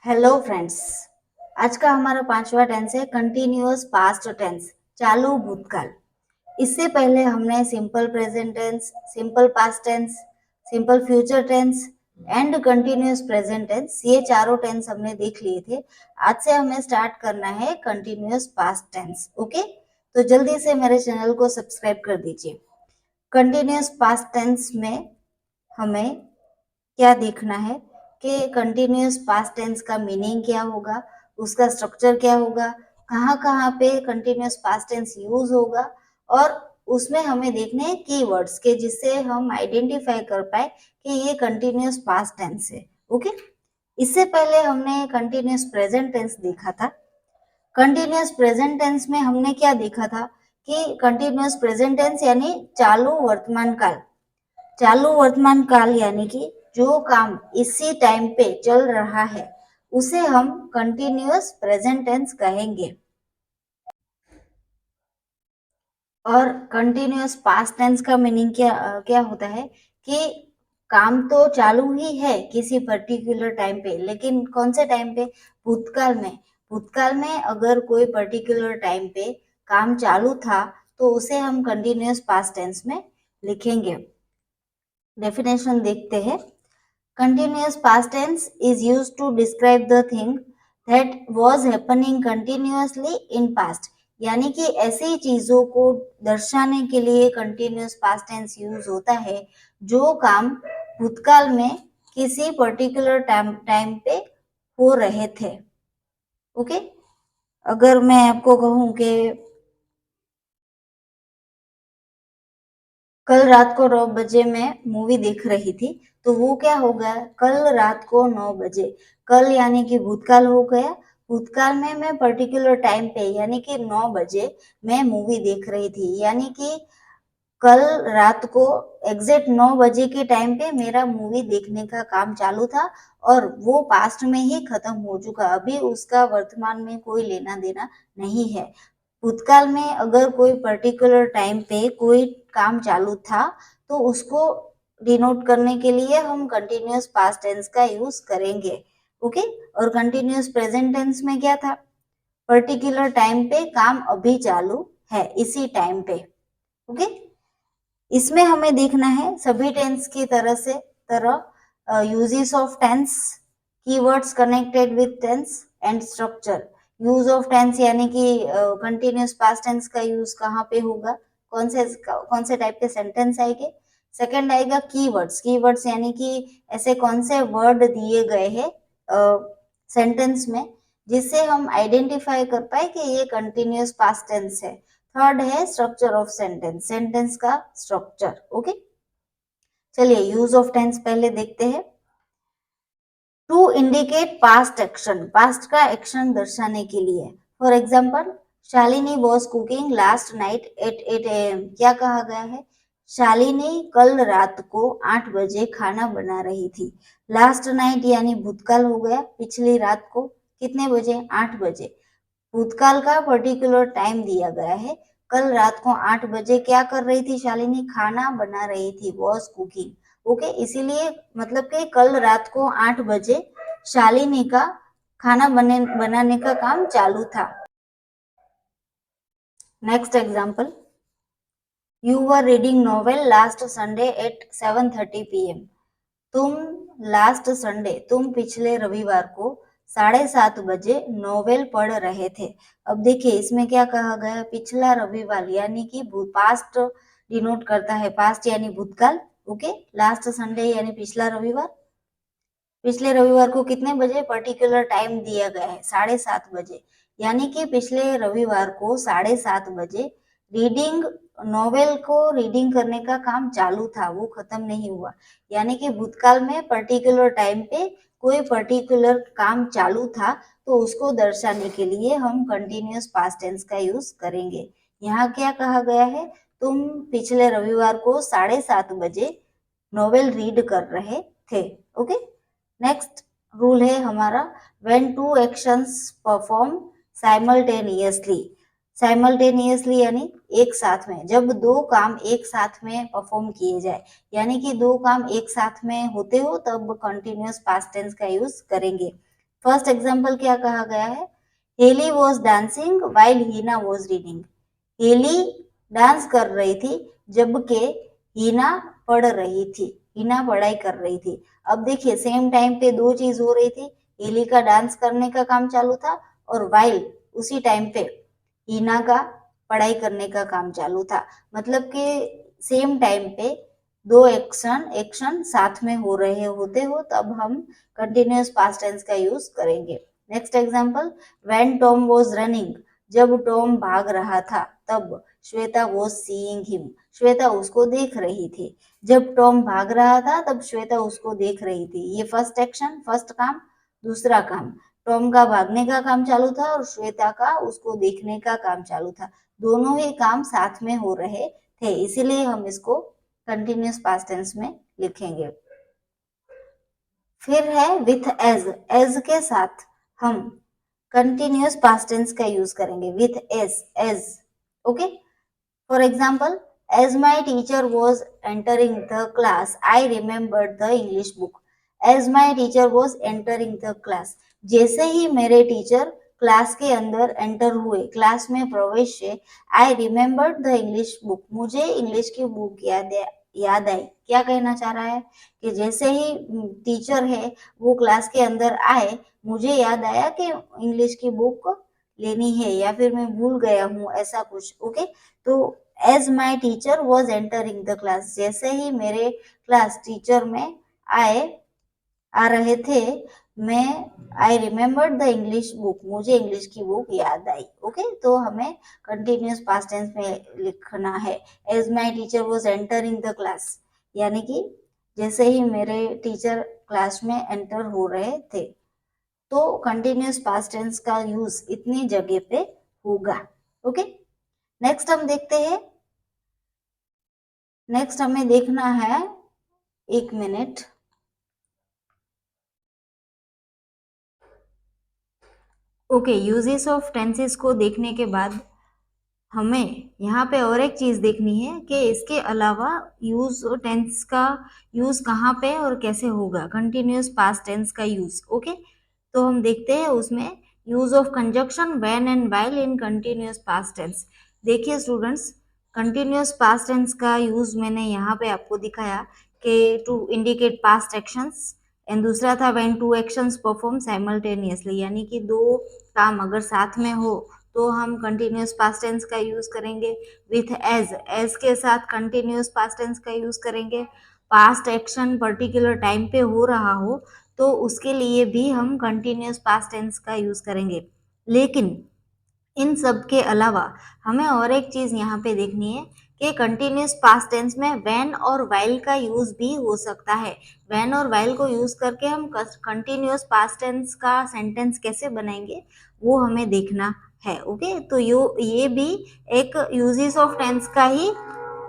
Hello friends. आज का हमारा पांचवा टेंस है कंटिन्यूअस पास्ट टेंस, चालू भूतकाल। इससे पहले हमने simple present tense, simple past tense, simple future tense and continuous present tense, ये चारों टेंस हमने देख लिए थे। आज से हमें स्टार्ट करना है कंटिन्यूअस पास्ट टेंस। ओके, तो जल्दी से मेरे चैनल को सब्सक्राइब कर दीजिए। कंटिन्यूअस पास्ट टेंस में हमें क्या देखना है कि कंटिन्यूअस पास्ट टेंस का मीनिंग क्या होगा, उसका स्ट्रक्चर क्या होगा, कहाँ कहाँ पे कंटिन्यूअस पास्ट टेंस यूज होगा, और उसमें हमें देखने हैं कीवर्ड्स के जिससे हम आइडेंटिफाई कर पाए कि ये कंटिन्यूअस पास्ट टेंस है। ओके, इससे पहले हमने कंटिन्यूअस प्रेजेंट टेंस देखा था। कंटिन्यूअस प्रेजेंट टेंस में हमने क्या देखा था कि कंटिन्यूअस प्रेजेंट टेंस यानी चालू वर्तमान काल। चालू वर्तमान काल यानी कि जो काम इसी टाइम पे चल रहा है उसे हम कंटिन्यूअस प्रेजेंट टेंस कहेंगे। और कंटिन्यूअस पास्ट टेंस का मीनिंग क्या होता है कि काम तो चालू ही है किसी पर्टिकुलर टाइम पे, लेकिन कौन से टाइम पे? भूतकाल में। भूतकाल में अगर कोई पर्टिकुलर टाइम पे काम चालू था तो उसे हम कंटिन्यूअस पास्ट टेंस में लिखेंगे। डेफिनेशन देखते हैं। Continuous past tense is used to describe the thing that was happening continuously in past। यानी कि ऐसी चीजों को दर्शाने के लिए कंटिन्यूस पास्ट टेंस यूज होता है जो काम भूतकाल में किसी पर्टिकुलर टाइम पे हो रहे थे। ओके, अगर मैं आपको कहूं कि कल रात को 9 बजे मैं मूवी देख रही थी, तो वो क्या होगा? कल रात को 9 बजे। कल यानी कि भूतकाल हो गया। भूतकाल में मैं पर्टिकुलर टाइम पे यानी कि 9 बजे मैं मूवी देख रही थी, यानी कि कल रात को एग्जैक्ट 9 बजे के टाइम पे मेरा मूवी देखने का काम चालू था और वो पास्ट में ही खत्म हो चुका। अभी उसका वर्तमान में कोई लेना देना नहीं है। भूतकाल में अगर कोई पर्टिकुलर टाइम पे कोई काम चालू था तो उसको डिनोट करने के लिए हम कंटिन्यूअस पास्ट टेंस का यूज करेंगे। ओके, और कंटिन्यूअस प्रेजेंट टेंस में क्या था? पर्टिकुलर टाइम पे काम अभी चालू है, इसी टाइम पे। ओके, इसमें हमें देखना है सभी टेंस की तरह uses of tense, keywords connected with tense and structure. Use of tense यानी कि कंटिन्यूअस पास्ट टेंस का यूज कहाँ पे होगा, कौन से टाइप के सेंटेंस आएंगे। सेकंड आएगा कीवर्ड्स। कीवर्ड्स यानी कि ऐसे कौन से वर्ड दिए गए हैं सेंटेंस में जिससे हम आइडेंटिफाई कर पाए कि ये कंटिन्यूअस पास्ट टेंस है। थर्ड है स्ट्रक्चर ऑफ सेंटेंस, सेंटेंस का स्ट्रक्चर। ओके, चलिए यूज ऑफ टेंस पहले देखते हैं। To indicate past action, past का एक्शन दर्शाने के लिए। For example, Shalini was cooking last night at 8 AM। क्या कहा गया है? शालिनी कल रात को 8 बजे खाना बना रही थी। लास्ट नाइट यानी भूतकाल हो गया, पिछली रात को कितने बजे? 8 बजे। भूतकाल का पर्टिकुलर टाइम दिया गया है। कल रात को 8 बजे क्या कर रही थी शालिनी? खाना बना रही थी, वॉज कुकिंग। ओके, इसीलिए मतलब कि कल रात को 8 बजे शालिनी का खाना बनाने का काम चालू था। Next example, you were reading novel last Sunday at 7:30 PM। तुम लास्ट संडे, तुम पिछले रविवार को 7:30 बजे नोवेल पढ़ रहे थे। अब देखिए इसमें क्या कहा गया? पिछला रविवार यानी कि पास्ट डिनोट करता है, पास्ट यानी भूतकाल। ओके, लास्ट संडे यानी पिछला रविवार। पिछले रविवार को कितने बजे? पर्टिकुलर टाइम दिया गया है 7:30 बजे, यानी कि पिछले रविवार को 7:30 बजे रीडिंग, नोवेल को रीडिंग करने का काम चालू था, वो खत्म नहीं हुआ। यानी कि भूतकाल में पर्टिकुलर टाइम पे कोई पर्टिकुलर काम चालू था तो उसको दर्शाने के लिए हम कंटिन्यूअस पास्ट टेंस का यूज करेंगे। यहाँ क्या कहा गया है? तुम पिछले रविवार को 7:30 बजे नोवेल रीड कर रहे थे। ओके, नेक्स्ट रूल है हमारा, when two actions perform simultaneously. Simultaneously यानी एक साथ में, जब दो काम एक साथ में परफॉर्म किए जाए, यानी कि दो काम एक साथ में होते हो तब कंटिन्यूअस पास्ट टेंस का यूज करेंगे। फर्स्ट एग्जाम्पल क्या कहा गया है, Haley was dancing while Heena was reading. Haley dance कर रही थी जबकि हीना पढ़ रही थी, हीना पढ़ाई कर रही थी। अब देखिए सेम टाइम पे दो चीज हो रही थी, हेली का डांस करने का काम चालू था और वाइल उसी टाइम पे हीना का पढ़ाई करने का काम चालू था। मतलब कि सेम टाइम पे दो एक्शन एक्शन साथ में हो रहे होते हो तब हम कंटिन्यूअस पास्ट टेंस का यूज करेंगे। Next example, when Tom was running, जब टॉम भाग रहा था तब Shweta was seeing him, Shweta उसको देख रही थी। जब टॉम भाग रहा था तब श्वेता उसको देख रही थी। ये फर्स्ट एक्शन, फर्स्ट काम। दूसरा काम, टॉम का भागने का काम चालू था और श्वेता का उसको देखने का काम चालू था। दोनों ही काम साथ में हो रहे थे, इसीलिए हम इसको कंटिन्यूअस पास्ट टेंस में लिखेंगे। फिर है विथ एज, एज के साथ हम कंटिन्यूअस पास्ट टेंस का यूज करेंगे with as. Okay, for example, as my teacher was entering the class I remembered the English book. As my teacher was entering the class, जैसे ही मेरे teacher class के अंदर एंटर हुए, class में प्रवेश हुए, आई रिमेम्बर्ड द इंग्लिश बुक, मुझे इंग्लिश की बुक याद आई। क्या कहना चाह रहा है कि जैसे ही टीचर है वो क्लास के अंदर आए, मुझे याद आया कि इंग्लिश की बुक लेनी है या फिर मैं भूल गया हूँ, ऐसा कुछ। ओके, तो as my teacher was entering the class, जैसे ही मेरे क्लास टीचर में आए आ रहे थे, मैं आई रिमेम्बर्ड द इंग्लिश बुक, मुझे इंग्लिश की बुक याद आई। ओके, तो हमें कंटिन्यूअस पास्ट टेंस में लिखना है as my teacher was entering the class, यानी कि जैसे ही मेरे टीचर क्लास में एंटर हो रहे थे। तो कंटिन्यूअस पास्ट टेंस का यूज इतनी जगह पे होगा। ओके, नेक्स्ट हम देखते हैं। नेक्स्ट हमें देखना है, एक minute. Okay, uses of tenses को देखने के बाद हमें यहाँ पे और एक चीज देखनी है कि इसके अलावा यूज टेंस का यूज कहाँ पे और कैसे होगा, कंटिन्यूअस पास्ट टेंस का यूज। ओके, तो हम देखते हैं उसमें use of conjunction when and while in continuous past tense. देखिए स्टूडेंट्स, कंटिन्यूअस पास्ट टेंस का यूज मैंने यहाँ पे आपको दिखाया कि to indicate past actions, and दूसरा था when two actions perform simultaneously, यानी कि दो काम अगर साथ में हो तो हम कंटिन्यूअस पास्ट टेंस का यूज करेंगे। विथ एज, एज के साथ कंटिन्यूअस पास्ट टेंस का यूज करेंगे। पास्ट एक्शन पर्टिकुलर टाइम पे हो रहा हो तो उसके लिए भी हम कंटिन्यूअस पास्ट टेंस का यूज करेंगे। लेकिन इन सब के अलावा हमें और एक चीज यहाँ पे देखनी है कि कंटिन्यूअस पास्ट टेंस में व्हेन और व्हाइल का यूज भी हो सकता है। व्हेन और व्हाइल को यूज करके हम कंटिन्यूअस पास्ट टेंस का सेंटेंस कैसे बनाएंगे वो हमें देखना है। ओके, तो ये भी एक यूजेस ऑफ टेंस का ही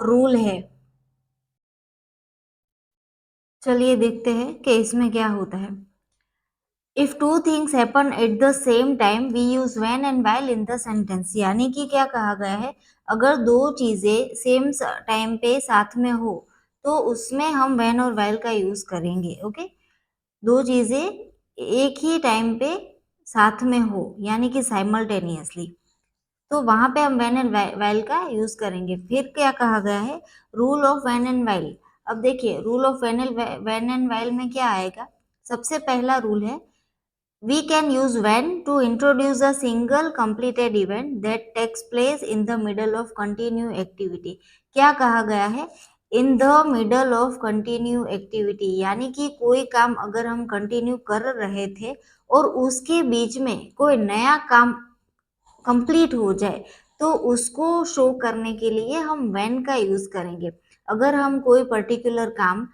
रूल है। चलिए देखते हैं कि इसमें क्या होता है। If two things happen at the same time we use when and while in the sentence, यानी कि क्या कहा गया है, अगर दो चीजें सेम टाइम पे साथ में हो तो उसमें हम व्हेन और व्हाइल का यूज करेंगे। ओके, दो चीजें एक ही टाइम पे साथ में हो यानी कि साइमल्टेनियसली, तो वहां पे हम व्हेन एंड व्हाइल का यूज करेंगे। फिर क्या कहा गया है, rule of when and while. अब देखिए rule of when and while में क्या आएगा, सबसे पहला रूल है, we can use when to introduce a single completed event that takes place in the middle of continue activity। क्या कहा गया है, in the middle of continue activity, यानी कि कोई काम अगर हम कंटिन्यू कर रहे थे और उसके बीच में कोई नया काम कंप्लीट हो जाए तो उसको शो करने के लिए हम व्हेन का यूज करेंगे। अगर हम कोई पर्टिकुलर काम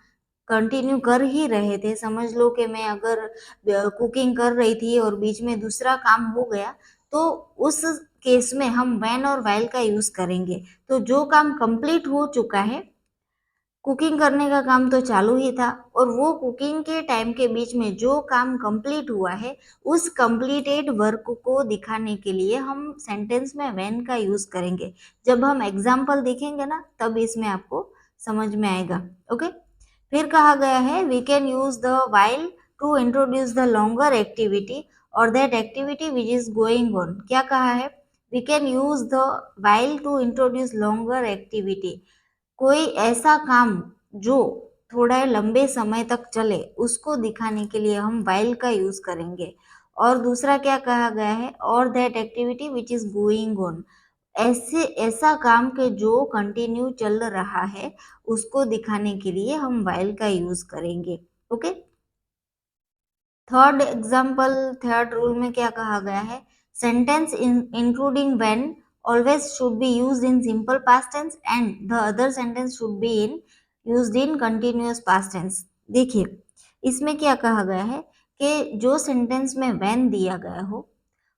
कंटिन्यू कर ही रहे थे, समझ लो कि मैं अगर कुकिंग कर रही थी और बीच में दूसरा काम हो गया, तो उस केस में हम व्हेन और व्हाइल का यूज करेंगे। तो जो काम कंप्लीट हो चुका है, कुकिंग करने का काम तो चालू ही था और वो कुकिंग के टाइम के बीच में जो काम कंप्लीट हुआ है उस कंप्लीटेड वर्क को दिखाने के लिए हम सेंटेंस में व्हेन का यूज करेंगे। जब हम एग्जाम्पल देखेंगे ना तब इसमें आपको समझ में आएगा। ओके, फिर कहा गया है we can use the while to introduce the longer activity और that activity which is going on. क्या कहा है? We can use the while to introduce longer activity. कोई ऐसा काम जो थोड़ा लंबे समय तक चले उसको दिखाने के लिए हम वाइल का यूज करेंगे। और दूसरा क्या कहा गया है? और that activity which is going on. ऐसे ऐसा काम के जो कंटिन्यू चल रहा है उसको दिखाने के लिए हम वाइल का यूज करेंगे। Okay. Third example, third rule में क्या कहा गया है? Sentence including when always should be used in simple past tense and the other sentence should be in used in continuous past tense. देखिए, इसमें क्या कहा गया है कि जो सेंटेंस में व्हेन दिया गया हो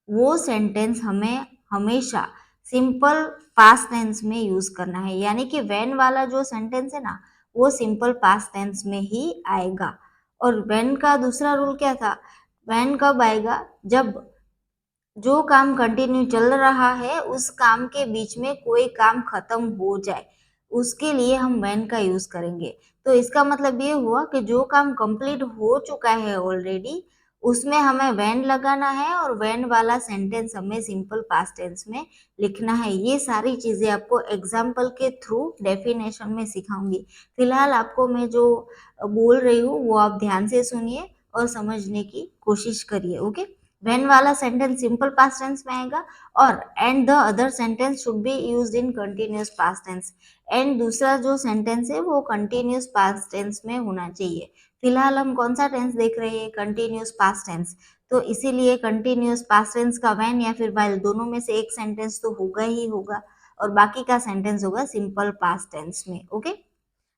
वो सेंटेंस हमें हमेशा सिंपल पास्ट टेंस में यूज करना है। यानी कि व्हेन वाला जो सेंटेंस है ना वो सिंपल पास्ट टेंस में ही आएगा। और व्हेन का दूसरा रूल क्या था? व्हेन कब आएगा? जब जो काम कंटिन्यू चल रहा है उस काम के बीच में कोई काम खत्म हो जाए उसके लिए हम व्हेन का यूज करेंगे। तो इसका मतलब ये हुआ कि जो काम कंप्लीट हो चुका है ऑलरेडी उसमें हमें व्हेन लगाना है और व्हेन वाला सेंटेंस हमें सिंपल पास्ट टेंस में लिखना है। ये सारी चीजें आपको एग्जाम्पल के थ्रू डेफिनेशन में सिखाऊंगी। फिलहाल आपको मैं जो बोल रही हूँ वो आप ध्यान से सुनिए और समझने की कोशिश करिए। ओके। व्हेन वाला सेंटेंस सिंपल पास्ट टेंस में आएगा और and the other sentence should be used in continuous past tense. And दूसरा जो सेंटेंस है वो कंटिन्यूअस पास्ट टेंस में होना चाहिए। फिलहाल हम कौन सा टेंस देख रहे हैं? Continuous past tense. तो इसीलिए कंटिन्यूअस पास्ट टेंस का व्हेन या फिर व्हाइल दोनों में से एक सेंटेंस तो होगा ही होगा और बाकी का सेंटेंस होगा सिंपल पास्ट टेंस में। ओके।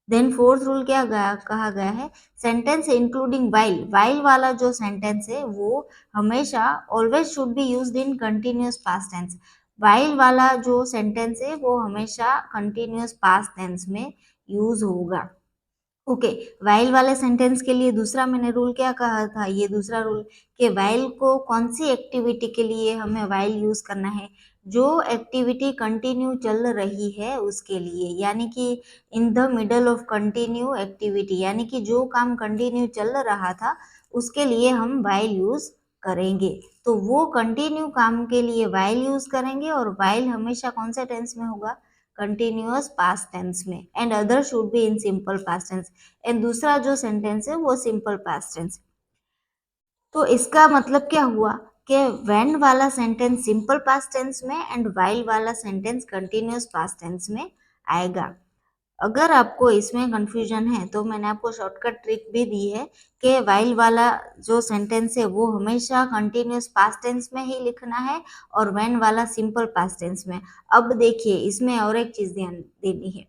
देन फोर्थ रूल क्या कहा गया है? सेंटेंस इंक्लूडिंग वाइल, वाइल वाला जो सेंटेंस है वो हमेशा always should be used in continuous past tense. While वाला जो सेंटेंस है वो हमेशा कंटिन्यूअस पास्ट टेंस में यूज होगा। ओके। वाइल वाले सेंटेंस के लिए दूसरा मैंने रूल क्या कहा था? ये दूसरा रूल कि वाइल को कौन सी एक्टिविटी के लिए हमें वाइल यूज करना है? जो एक्टिविटी कंटिन्यू चल रही है उसके लिए, यानी कि in the middle of continue activity, यानी कि जो काम कंटिन्यू चल रहा था उसके लिए हम वाइल यूज करेंगे। तो वो कंटिन्यू काम के लिए वाइल यूज करेंगे और वाइल हमेशा कौन से टेंस में होगा? कंटिन्यूअस पास्ट टेंस में। And other should be in simple past tense. And दूसरा जो सेंटेंस है वो सिंपल पास्ट टेंस। तो इसका मतलब क्या हुआ कि व्हेन वाला सेंटेंस सिंपल पास्ट टेंस में एंड व्हाइल वाला सेंटेंस कंटिन्यूअस पास्ट टेंस में आएगा। अगर आपको इसमें कंफ्यूजन है तो मैंने आपको शॉर्टकट ट्रिक भी दी है कि वाइल वाला जो सेंटेंस है वो हमेशा कंटिन्यूअस पास्ट टेंस में ही लिखना है और व्हेन वाला सिंपल पास्ट टेंस में। अब देखिए, इसमें और एक चीज ध्यान देनी है।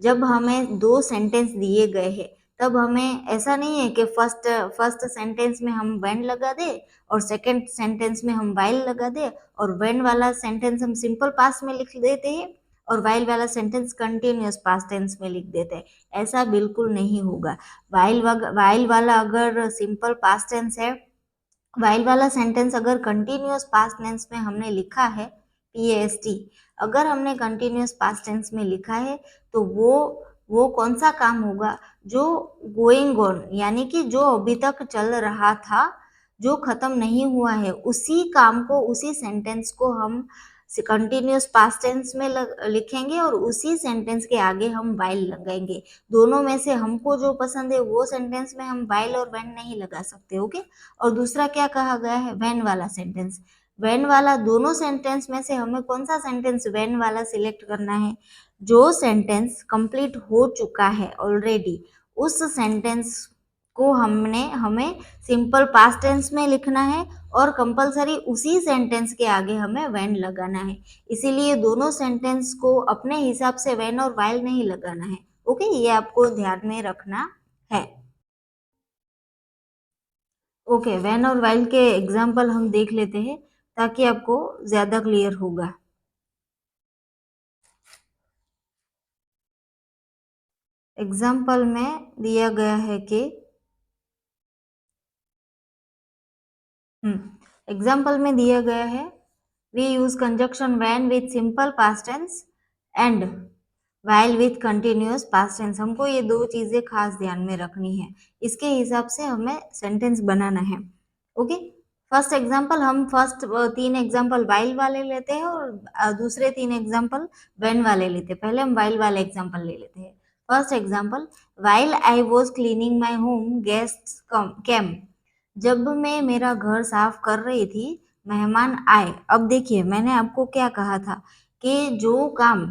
जब हमें दो सेंटेंस दिए गए हैं तब हमें ऐसा नहीं है कि फर्स्ट फर्स्ट सेंटेंस में हम व्हेन लगा दे और सेकंड सेंटेंस में हम वाइल लगा दे और व्हेन वाला सेंटेंस हम सिंपल पास्ट में लिख देते हैं और वाइल वाला सेंटेंस कंटिन्यूअस पास्ट टेंस में लिख देते हैं। ऐसा बिल्कुल नहीं होगा। वाइल वाला अगर सिंपल पास्ट टेंस है, वाइल वाला सेंटेंस अगर कंटिन्यूअस पास्ट टेंस में हमने लिखा है, PAST, अगर हमने कंटिन्यूअस पास्ट टेंस में लिखा है तो वो कौन सा काम होगा? जो गोइंग ऑन, यानी कि जो अभी तक चल रहा था, जो खत्म नहीं हुआ है, उसी काम को, उसी सेंटेंस को हम कंटिन्यूअस पास्ट टेंस में लिखेंगे और उसी सेंटेंस के आगे हम वाइल लगाएंगे। दोनों में से हमको जो पसंद है वो सेंटेंस में हम वाइल और व्हेन नहीं लगा सकते। ओके। और दूसरा क्या कहा गया है? व्हेन वाला सेंटेंस। व्हेन वाला, दोनों सेंटेंस में से हमें कौन सा सेंटेंस व्हेन वाला सिलेक्ट करना है? जो सेंटेंस कंप्लीट हो चुका है ऑलरेडी उस सेंटेंस को हमें सिंपल पास्ट टेंस में लिखना है और कंपलसरी उसी सेंटेंस के आगे हमें व्हेन लगाना है। इसीलिए दोनों सेंटेंस को अपने हिसाब से व्हेन और वाइल नहीं लगाना है। ओके, ये आपको ध्यान में रखना है। ओके, व्हेन और व्हाइल के एग्जाम्पल हम देख लेते हैं ताकि आपको ज्यादा क्लियर होगा। एग्जाम्पल में दिया गया है कि एग्जाम्पल में दिया गया है we use conjunction when with simple past tense and while with continuous past tense, हमको ये दो चीजें खास ध्यान में रखनी है, इसके हिसाब से हमें सेंटेंस बनाना है। ओके, फर्स्ट एग्जांपल, हम फर्स्ट 3 एग्जांपल वाइल वाले लेते हैं और दूसरे 3 एग्जांपल व्हेन वाले लेते हैं। पहले हम वाइल वाले एग्जांपल ले लेते हैं। First example, while I was cleaning my home guests came, जब मैं मेरा घर साफ कर रही थी मेहमान आए। अब देखिए मैंने आपको क्या कहा था कि जो काम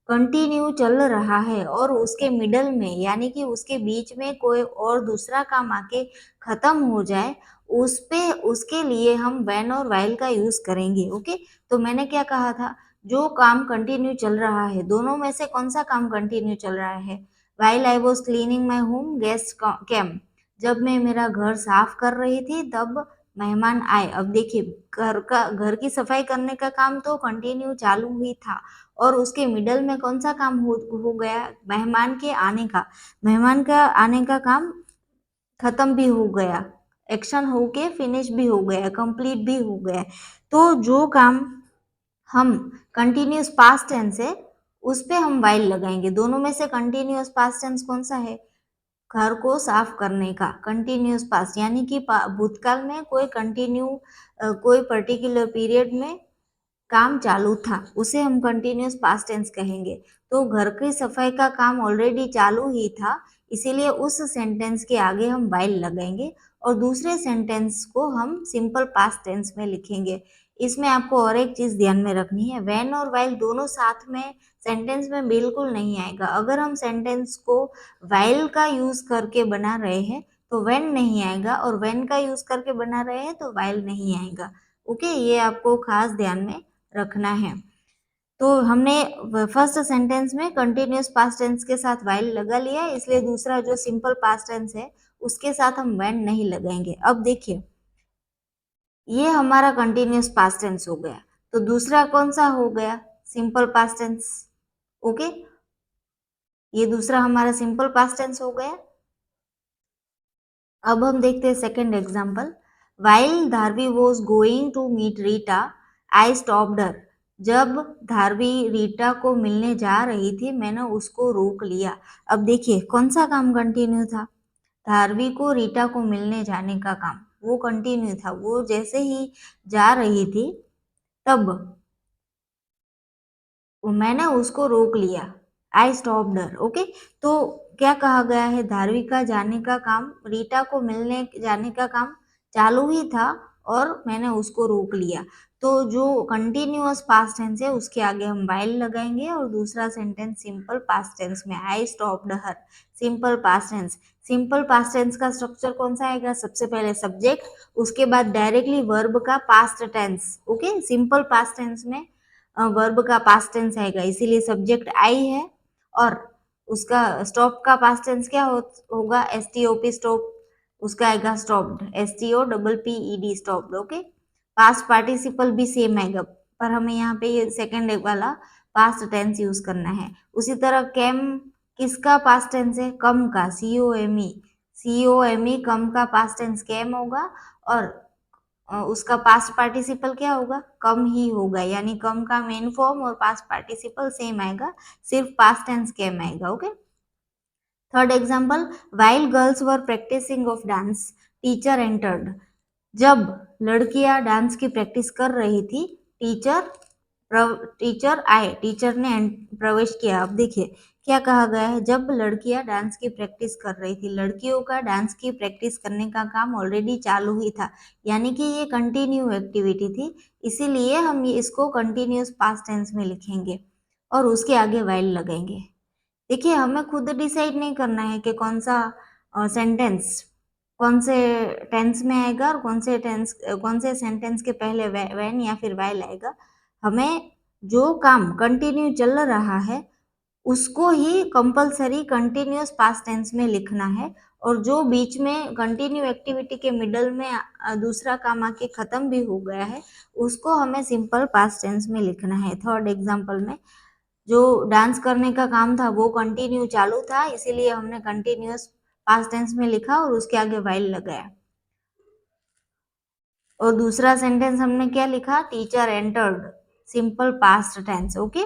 कंटिन्यू चल रहा है और उसके मिडल में यानी कि उसके बीच में कोई और दूसरा काम आके खत्म हो जाए, उस पे उसके लिए हम व्हेन और व्हाइल का यूज करेंगे। ओके, तो मैंने क्या कहा था, जो काम कंटिन्यू चल रहा है, दोनों में से कौन सा काम कंटिन्यू चल रहा है? While I was cleaning my home guest came, जब मैं मेरा घर साफ कर रही थी तब मेहमान आए। अब देखिए घर की सफाई करने का काम तो कंटिन्यू चालू ही था और उसके मिडल में कौन सा काम हो गया? मेहमान के आने का, मेहमान का आने का काम खत्म भी हो गया, एक्शन होके फिनिश भी हो गया, कंप्लीट भी हो गया। तो जो काम हम कंटिन्यूअस पास्ट टेंस है उस पे हम वाइल लगाएंगे। दोनों में से कंटिन्यूअस पास्ट टेंस कौन सा है? घर को साफ करने का कंटिन्यूअस पास्ट, यानी कि भूतकाल में कोई कंटिन्यू कोई पर्टिकुलर पीरियड में काम चालू था, उसे हम कंटिन्यूअस पास्ट टेंस कहेंगे। तो घर की सफाई का काम ऑलरेडी चालू ही था, इसीलिए उस सेंटेंस के आगे हम वाइल लगाएंगे और दूसरे सेंटेंस को हम सिंपल पास्ट टेंस में लिखेंगे। इसमें आपको और एक चीज ध्यान में रखनी है, व्हेन और वाइल दोनों साथ में सेंटेंस में बिल्कुल नहीं आएगा। अगर हम सेंटेंस को वाइल का यूज करके बना रहे हैं तो व्हेन नहीं आएगा, और व्हेन का यूज करके बना रहे हैं तो वाइल नहीं आएगा। ओके, ये आपको खास ध्यान में रखना है। तो हमने फर्स्ट सेंटेंस में कंटिन्यूअस पास्ट टेंस के साथ वाइल लगा लिया, इसलिए दूसरा जो सिंपल पास्ट टेंस है उसके साथ हम व्हेन नहीं लगाएंगे। अब देखिए ये हमारा कंटिन्यूअस पास्ट टेंस हो गया, तो दूसरा कौन सा हो गया? Simple past tense. ओके, ये दूसरा हमारा सिंपल पास्ट टेंस हो गया। अब हम देखते हैं second example, while Dharvi was going to meet Rita I stopped her, जब धारवी रीटा को मिलने जा रही थी मैंने उसको रोक लिया। अब देखिए कौन सा काम कंटिन्यू था? धारवी को रीटा को मिलने जाने का काम वो कंटिन्यू था, वो जैसे ही जा रही थी तब मैंने उसको रोक लिया, आई स्टॉप्ड हर। ओके, तो क्या कहा गया है? धारवी का जाने का काम, रीटा को मिलने जाने का काम चालू ही था और मैंने उसको रोक लिया। तो जो कंटिन्यूअस पास्ट टेंस है उसके आगे हम वाइल लगाएंगे और दूसरा सेंटेंस सिंपल पास्ट टेंस में, I stopped her, simple past tense. Simple past tense का स्ट्रक्चर कौन सा आएगा? सबसे पहले सब्जेक्ट, उसके बाद डायरेक्टली वर्ब का past tense. Okay, simple past tense में वर्ब का पास्ट टेंस आएगा, इसीलिए सब्जेक्ट आई है और उसका स्टॉप का पास्ट टेंस क्या होगा? STOP स्टॉप, उसका आएगा stopped, STOPPED stopped. Okay, past participle भी सेम आएगा, पर हमें यहाँ पे ये सेकेंड वाला पास्ट टेंस यूज करना है। उसी तरह कैम किसका पास्ट टेंस है? कम का, COME कम का पास्ट टेंस कैम होगा और उसका पास्ट पार्टिसिपल क्या होगा? कम ही होगा, यानी कम का मेन फॉर्म और पास्ट पार्टिसिपल सेम आएगा, सिर्फ पास्ट टेंस कैम आएगा। Okay, third example, while girls were practicing of dance teacher entered, जब लड़कियां डांस की प्रैक्टिस कर रही थी टीचर टीचर आए, टीचर ने प्रवेश किया। अब देखिए क्या कहा गया है? जब लड़कियां डांस की प्रैक्टिस कर रही थी, लड़कियों का डांस की प्रैक्टिस करने का काम ऑलरेडी चालू ही था, यानी कि ये कंटिन्यू एक्टिविटी थी, इसीलिए हम ये इसको कंटिन्यूअस पास्ट टेंस में लिखेंगे और उसके आगे वाइल लगाएंगे। देखिए हमें खुद डिसाइड नहीं करना है कि कौन सा सेंटेंस कौन से टेंस में आएगा और कौन से सेंटेंस के पहले व्हेन या फिर वाइल आएगा। हमें जो काम कंटिन्यू चल रहा है उसको ही कंपलसरी कंटिन्यूअस पास्ट टेंस में लिखना है, और जो बीच में कंटिन्यू एक्टिविटी के मिडल में दूसरा काम आके खत्म भी हो गया है उसको हमें सिंपल पास्ट टेंस में लिखना है। थर्ड एग्जाम्पल में जो डांस करने का काम था वो कंटिन्यू चालू था, इसीलिए हमने कंटिन्यूअस पास्ट टेंस में लिखा और उसके आगे वाइल लगाया। और दूसरा सेंटेंस हमने क्या लिखा? Teacher entered, simple past tense. Okay,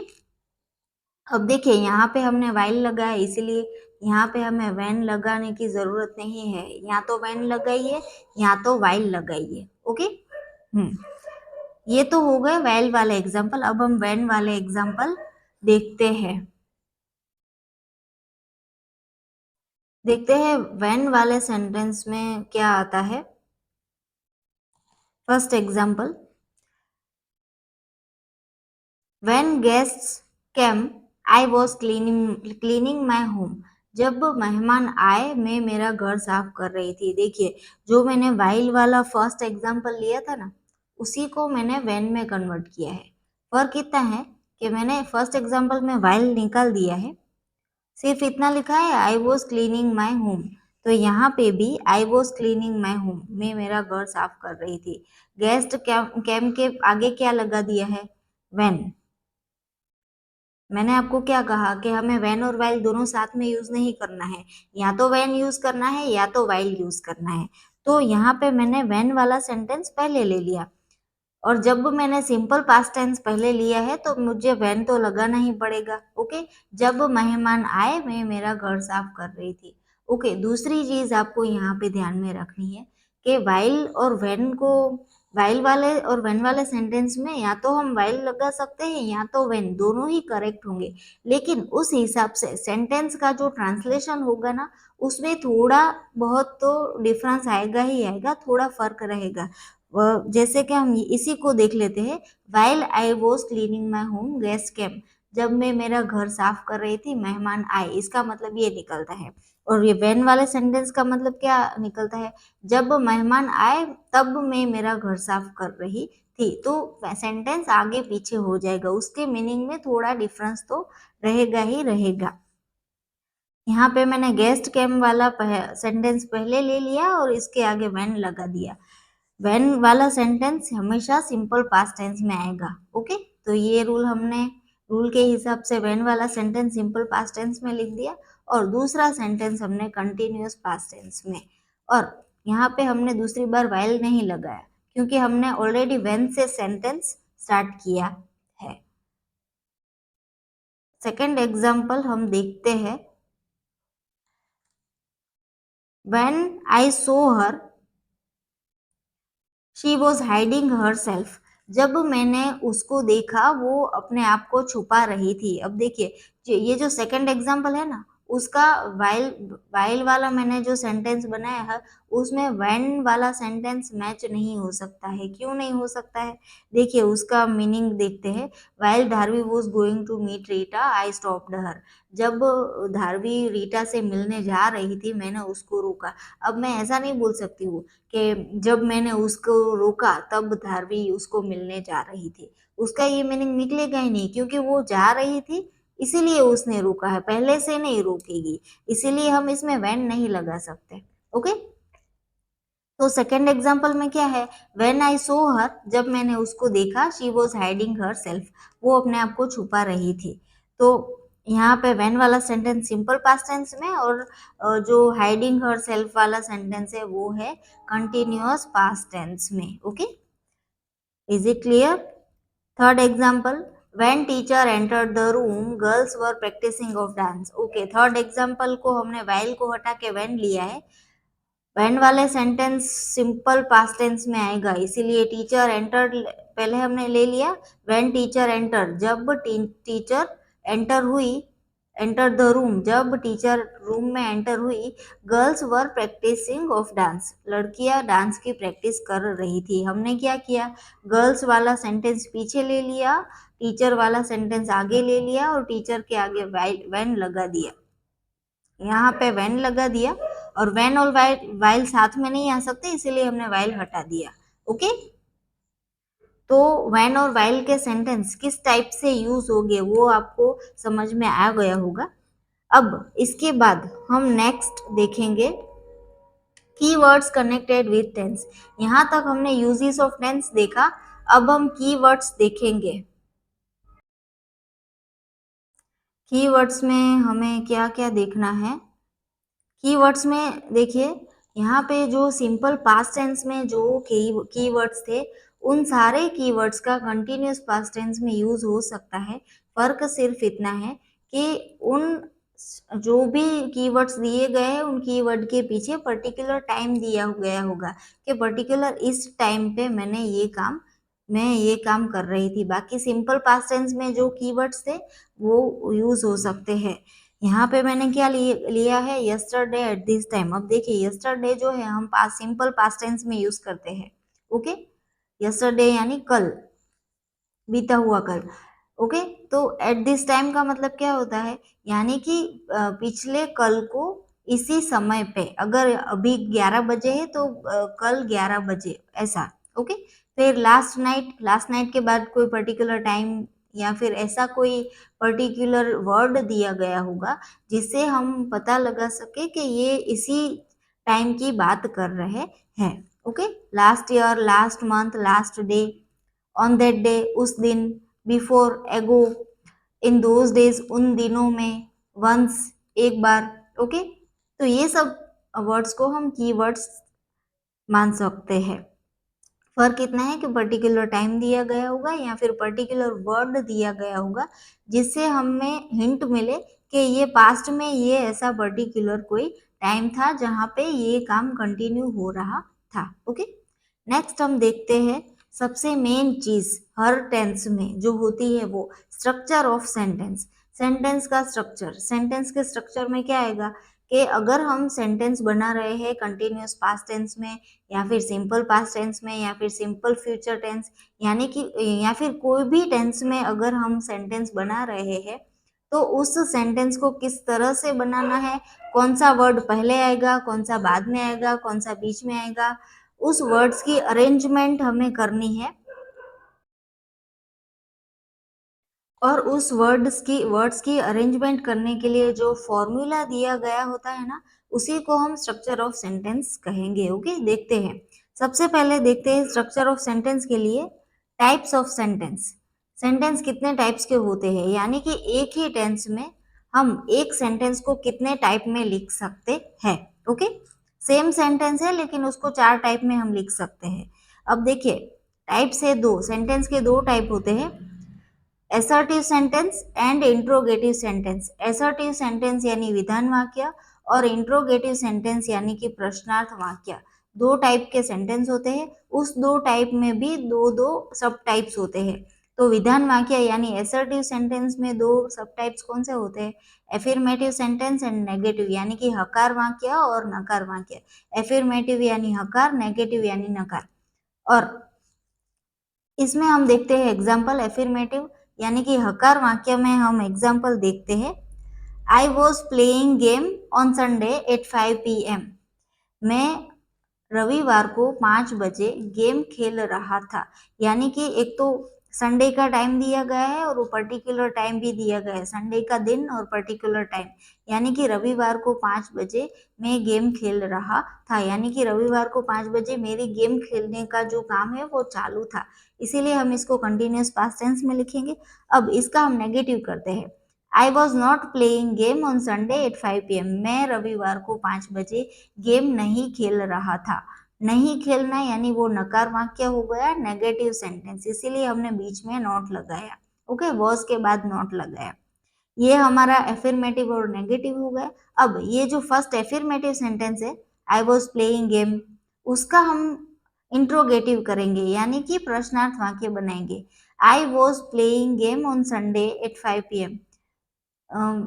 अब देखिए यहाँ पे हमने व्हाइल लगाया, इसीलिए यहाँ पे हमें व्हेन लगाने की जरूरत नहीं है। या तो व्हेन लगाइए या तो व्हाइल लगाइए। ओके। ये तो हो गए व्हाइल वाले एग्जाम्पल। अब हम व्हेन वाले एग्जाम्पल देखते हैं। व्हेन वाले सेंटेंस में क्या आता है। First example, When guests came, I was cleaning my home. जब मेहमान आए मैं मेरा घर साफ कर रही थी। देखिए जो मैंने while वाला फर्स्ट एग्जाम्पल लिया था ना, उसी को मैंने when में कन्वर्ट किया है। फर्क इतना है कि मैंने फर्स्ट एग्जाम्पल में while निकाल दिया है, सिर्फ इतना लिखा है आई वॉज क्लीनिंग माई होम। तो यहाँ पे भी आई वॉज क्लीनिंग माई होम, मैं मेरा घर साफ कर रही थी। गेस्ट कैम के आगे क्या लगा दिया है, व्हेन। मैंने आपको क्या कहा कि हमें व्हेन और वाइल दोनों साथ में यूज नहीं करना है, या तो व्हेन यूज करना है या तो वाइल यूज करना है। तो यहाँ पे मैंने व्हेन वाला सेंटेंस पहले ले लिया, और जब मैंने सिंपल पास्ट टेंस पहले लिया है तो मुझे व्हेन तो लगाना ही पड़ेगा। ओके। जब मेहमान आए मैं मेरा घर साफ कर रही थी। ओके। दूसरी चीज आपको यहाँ पे ध्यान में रखनी है कि वाइल और व्हेन को, वाइल वाले और व्हेन वाले सेंटेंस में या तो हम वाइल लगा सकते हैं या तो व्हेन, दोनों ही करेक्ट होंगे। लेकिन उस हिसाब से सेंटेंस का जो ट्रांसलेशन होगा ना, उसमें थोड़ा बहुत तो डिफरेंस आएगा ही आएगा, थोड़ा फर्क रहेगा। जैसे कि हम इसी को देख लेते हैं, while I was cleaning my home guest came. जब मैं मेरा घर साफ कर रही थी मेहमान आए, इसका मतलब ये निकलता है। और ये व्हेन वाले सेंटेंस का मतलब क्या निकलता है, जब मेहमान आए तब मैं मेरा घर साफ कर रही थी। तो सेंटेंस आगे पीछे हो जाएगा, उसके मीनिंग में थोड़ा डिफरेंस तो रहेगा ही रहेगा। यहाँ पे मैंने गेस्ट केम वाला सेंटेंस पहले ले लिया और इसके आगे व्हेन लगा दिया। व्हेन वाला सेंटेंस हमेशा सिंपल पास्ट टेंस में आएगा। ओके। तो ये रूल के हिसाब से व्हेन वाला सेंटेंस सिंपल पास्ट टेंस में लिख दिया, और दूसरा सेंटेंस हमने कंटिन्यूअस पास्ट टेंस में। और यहाँ पे हमने दूसरी बार व्हाइल नहीं लगाया, क्योंकि हमने ऑलरेडी व्हेन से सेंटेंस स्टार्ट किया है। सेकेंड एग्जाम्पल हम देखते हैं। When I so her she was hiding her self. जब मैंने उसको देखा वो अपने आप को छुपा रही थी। अब देखिए ये जो सेकंड एग्जाम्पल है ना, उसका वाइल वाइल वाला मैंने जो सेंटेंस बनाया है, उसमें व्हेन वाला सेंटेंस मैच नहीं हो सकता है। क्यों नहीं हो सकता है, देखिए उसका मीनिंग देखते हैं। While Dharvi was going to meet Rita I stopped her. जब धारवी रीटा से मिलने जा रही थी मैंने उसको रोका। अब मैं ऐसा नहीं बोल सकती हूँ कि जब मैंने उसको रोका तब धारवी उसको मिलने जा रही थी। उसका ये मीनिंग निकलेगा ही नहीं, क्योंकि वो जा रही थी इसीलिए उसने रोका है, पहले से नहीं रोकेगी। इसीलिए हम इसमें व्हेन नहीं लगा सकते। ओके। तो सेकेंड एग्जाम्पल में क्या है, व्हेन आई सो हर, जब मैंने उसको देखा, she was hiding her self, वो अपने आप को छुपा रही थी। तो यहाँ पे व्हेन वाला सेंटेंस सिंपल पास्ट टेंस में, और जो हाइडिंग हर सेल्फ वाला सेंटेंस है वो है कंटिन्यूअस पास्ट टेंस में। Okay. Is it clear. Third example, when teacher entered the room girls were practicing of dance. Okay. Third example को हमने व्हाइल को हटा के व्हेन लिया है। व्हेन वाले सेंटेंस सिंपल पास्ट टेंस में आएगा, इसीलिए टीचर एंटर्ड पहले हमने ले लिया। व्हेन टीचर एंटर, जब टीचर एंटर हुई, एंटर द रूम, जब टीचर रूम में एंटर हुई। Girls were practicing of dance, लड़कियां डांस की प्रैक्टिस कर रही थी। हमने क्या किया, गर्ल्स वाला सेंटेंस पीछे ले लिया, टीचर वाला सेंटेंस आगे ले लिया, और टीचर के आगे व्हेन लगा दिया। यहाँ पे व्हेन लगा दिया, और व्हेन और वाइल साथ में नहीं आ सकते, इसीलिए हमने वाइल हटा दिया। ओके। तो व्हेन और वाइल के सेंटेंस किस टाइप से यूज हो गए वो आपको समझ में आ गया होगा। अब इसके बाद हम नेक्स्ट देखेंगे कीवर्ड्स कनेक्टेड विथ टेंस। यहाँ तक हमने यूजेस ऑफ टेंस देखा, अब हम कीवर्ड्स देखेंगे। कीवर्ड्स में हमें क्या क्या देखना है। कीवर्ड्स में देखिए, यहाँ पे जो सिंपल पास्ट टेंस में जो कीवर्ड्स थे, उन सारे कीवर्ड्स का कंटिन्यूअस पास्ट टेंस में यूज हो सकता है। फर्क सिर्फ इतना है कि उन जो भी कीवर्ड्स दिए गए हैं उन कीवर्ड के पीछे पर्टिकुलर टाइम दिया गया होगा कि पर्टिकुलर इस टाइम पे मैं ये काम कर रही थी। बाकी सिंपल पास्ट टेंस में जो कीवर्ड्स थे वो यूज हो सकते हैं। यहाँ पे मैंने क्या लिया है, यस्टरडे एट दिस टाइम। अब देखिए यस्टरडे जो है हम सिंपल पास्ट टेंस में यूज करते हैं। ओके, यस्टरडे यानी कल, बीता हुआ कल। ओके, तो एट दिस टाइम का मतलब क्या होता है, यानी कि पिछले कल को इसी समय पे, अगर अभी 11 बजे है तो कल 11 बजे, ऐसा। ओके, फिर लास्ट नाइट के बाद कोई पर्टिकुलर टाइम या फिर ऐसा कोई पर्टिकुलर वर्ड दिया गया होगा जिससे हम पता लगा सके कि ये इसी टाइम की बात कर रहे हैं। Okay, last year, last month, last day, on that day, उस दिन, बिफोर, एगो, इन दोज डेज, उन दिनों में, वंस, एक बार। ओके, तो ये सब वर्ड्स को हम कीवर्ड्स मान सकते हैं। फर्क इतना है कि पर्टिकुलर टाइम दिया गया होगा या फिर पर्टिकुलर वर्ड दिया गया होगा जिससे हमें हिंट मिले कि ये पास्ट में ये ऐसा पर्टिकुलर कोई टाइम था जहाँ पे ये काम कंटिन्यू हो रहा था। ओके, नेक्स्ट हम देखते हैं सबसे मेन चीज हर टेंस में जो होती है वो स्ट्रक्चर ऑफ सेंटेंस। सेंटेंस का स्ट्रक्चर, सेंटेंस के स्ट्रक्चर में क्या आएगा कि अगर हम सेंटेंस बना रहे हैं कंटिन्यूअस पास्ट टेंस में या फिर सिंपल पास्ट टेंस में या फिर सिंपल फ्यूचर टेंस, यानी कि या फिर कोई भी टेंस में अगर हम सेंटेंस बना रहे हैं तो उस सेंटेंस को किस तरह से बनाना है, कौन सा वर्ड पहले आएगा, कौन सा बाद में आएगा, कौन सा बीच में आएगा, उस वर्ड्स की अरेंजमेंट हमें करनी है। और उस वर्ड्स की अरेंजमेंट करने के लिए जो फॉर्मूला दिया गया होता है ना, उसी को हम स्ट्रक्चर ऑफ सेंटेंस कहेंगे। ओके, देखते हैं। सबसे पहले देखते हैं स्ट्रक्चर ऑफ सेंटेंस के लिए टाइप्स ऑफ सेंटेंस। सेंटेंस कितने टाइप्स के होते हैं, यानी कि एक ही टेंस में हम एक सेंटेंस को कितने टाइप में लिख सकते हैं। ओके, सेम सेंटेंस है लेकिन उसको 4 टाइप में हम लिख सकते हैं। अब देखिए, टाइप से दो, सेंटेंस के दो टाइप होते हैं, assertive sentence and interrogative sentence. Assertive sentence यानी विधान वाक्य और इंट्रोगेटिव सेंटेंस यानी कि प्रश्नार्थ वाक्य। दो टाइप के सेंटेंस होते हैं, उस दो टाइप में भी दो दो सब टाइप्स होते हैं। तो विधान वाक्य यानी एसर्टिव सेंटेंस में दो सब टाइप्स कौन से होते हैं, एफिर्मेटिव सेंटेंस एंड नेगेटिव, यानी कि हकार वाक्य और नकार वाक्य। एफिर्मेटिव यानी हकार, नेगेटिव यानी नकार। और इसमें हम देखते हैं एग्जाम्पल। एफिर्मेटिव यानी कि हकार वाक्य में हम एग्जाम्पल देखते हैं। I was playing game on Sunday at 5 PM। मैं रविवार को 5 बजे गेम खेल रहा था, यानी कि एक तो संडे का टाइम दिया गया है और वो पर्टिकुलर टाइम भी दिया गया है, संडे का दिन और पर्टिकुलर टाइम, यानी कि रविवार को 5 बजे मैं गेम खेल रहा था, यानी कि रविवार को 5 बजे मेरी गेम खेलने का जो काम है वो चालू था, इसीलिए हम इसको कंटिन्यूअस पास्ट टेंस में लिखेंगे। अब इसका हम नेगेटिव करते हैं। I was not playing game on Sunday at 5 PM। मैं रविवार को 5 बजे गेम नहीं खेल रहा था। नहीं खेलना यानी वो नकार वाक्य हो गया, नेगेटिव सेंटेंस, इसीलिए हमने बीच में नॉट लगाया। ओके, वॉज के बाद नॉट लगाया। ये हमारा एफिर्मेटिव और नेगेटिव हो गया। अब ये जो फर्स्ट एफिर्मेटिव सेंटेंस है, आई वॉज प्लेइंग गेम, उसका हम इंट्रोगेटिव करेंगे यानी कि प्रश्नार्थ वाक्य बनाएंगे। I was playing game on Sunday at 5 PM।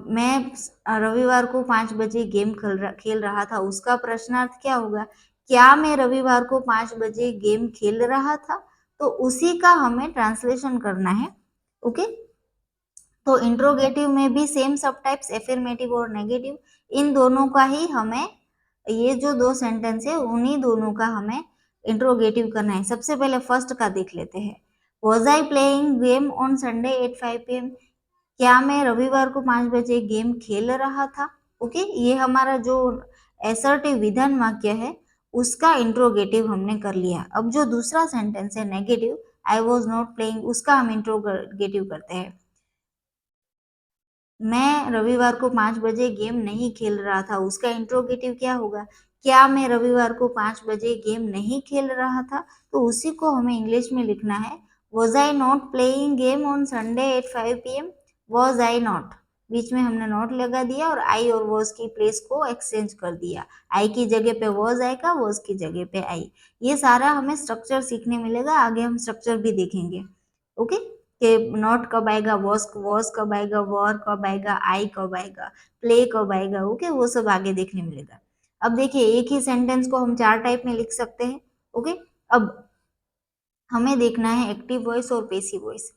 मैं रविवार को 5 बजे गेम खेल रहा था, उसका प्रश्नार्थ क्या होगा, क्या मैं रविवार को 5 बजे गेम खेल रहा था, तो उसी का हमें ट्रांसलेशन करना है। ओके, तो इंट्रोगेटिव में भी सेम सब टाइप्स, एफिर्मेटिव और नेगेटिव, इन दोनों का ही हमें, ये जो दो सेंटेंस है उन्हीं दोनों का हमें इंट्रोगेटिव करना है। सबसे पहले फर्स्ट का देख लेते हैं। Was I playing game on Sunday at 5 PM। क्या मैं रविवार को 5 बजे गेम खेल रहा था। ओके, ये हमारा जो एसर्टिव विधान वाक्य है उसका इंट्रोगेटिव हमने कर लिया। अब जो दूसरा सेंटेंस है negative, I was not playing, उसका हम इंट्रोगेटिव करते हैं। मैं रविवार को 5 बजे गेम नहीं खेल रहा था, उसका इंट्रोगेटिव क्या होगा, क्या मैं रविवार को 5 बजे गेम नहीं खेल रहा था, तो उसी को हमें इंग्लिश में लिखना है। Was I not playing game on Sunday at 5 PM। Was I not, बीच में हमने नॉट लगा दिया और आई और वॉज की प्लेस को एक्सचेंज कर दिया। आई की जगह पे वॉज आएगा, वॉज की जगह पे आई। ये सारा हमें स्ट्रक्चर सीखने मिलेगा, आगे हम स्ट्रक्चर भी देखेंगे। ओके, कि नॉट कब आएगा, वॉज कब आएगा, वॉर कब आएगा, आई कब आएगा, प्ले कब आएगा। ओके, वो सब आगे देखने मिलेगा। अब देखिए, एक ही सेंटेंस को हम 4 टाइप में लिख सकते हैं। ओके, अब हमें देखना है एक्टिव वॉइस और पैसिव वॉइस।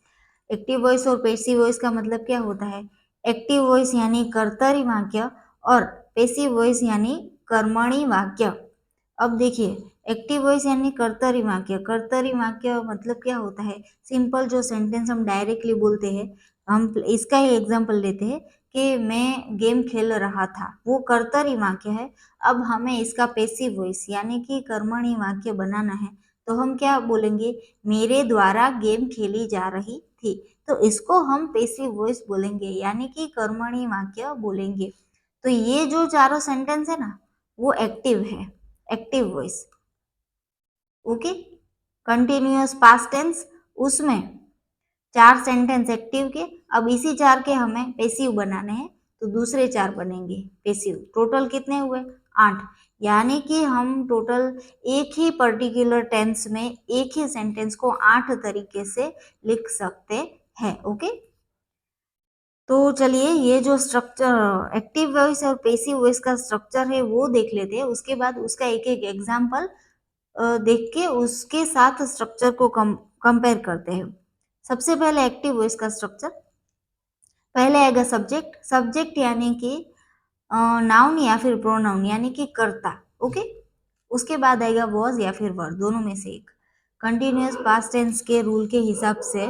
एक्टिव वॉइस और पैसिव वॉइस का मतलब क्या होता है? एक्टिव वॉइस यानी कर्तरी वाक्य और पैसिव वॉइस यानी कर्मणी वाक्य। अब देखिए, एक्टिव वॉइस यानी कर्तरी वाक्य। कर्तरी वाक्य मतलब क्या होता है? सिंपल जो सेंटेंस हम डायरेक्टली बोलते हैं। हम इसका ही एग्जांपल लेते हैं कि मैं गेम खेल रहा था, वो कर्तरी वाक्य है। अब हमें इसका पैसिव वॉइस यानी कि कर्मणी वाक्य बनाना है, तो हम क्या बोलेंगे? मेरे द्वारा गेम खेली जा रही थी। तो इसको हम पैसिव वॉइस बोलेंगे, यानी कि कर्मणी वाक्य बोलेंगे। तो ये जो चारों सेंटेंस है ना, वो एक्टिव है, active voice. Okay, continuous past tense, उसमें 4 सेंटेंस एक्टिव के। अब इसी 4 के हमें पैसिव बनाने हैं, तो दूसरे 4 बनेंगे पैसिव। टोटल कितने हुए? 8। यानी कि हम टोटल एक ही पर्टिकुलर टेंस में एक ही सेंटेंस को 8 तरीके से लिख सकते हैं। ओके, तो चलिए, ये जो स्ट्रक्चर एक्टिव वॉइस और पैसिव वॉइस का स्ट्रक्चर है वो देख लेते हैं। उसके बाद उसका एक एक एग्जाम्पल देख के उसके साथ स्ट्रक्चर को कंपेयर करते हैं। सबसे पहले एक्टिव वॉइस का स्ट्रक्चर। पहले आएगा सब्जेक्ट। सब्जेक्ट यानी कि नाउन या फिर प्रोनाउन यानी कि कर्ता। ओके, उसके बाद आएगा वॉज या फिर वर, दोनों में से एक। कंटिन्यूअस पास्ट टेंस के रूल के हिसाब से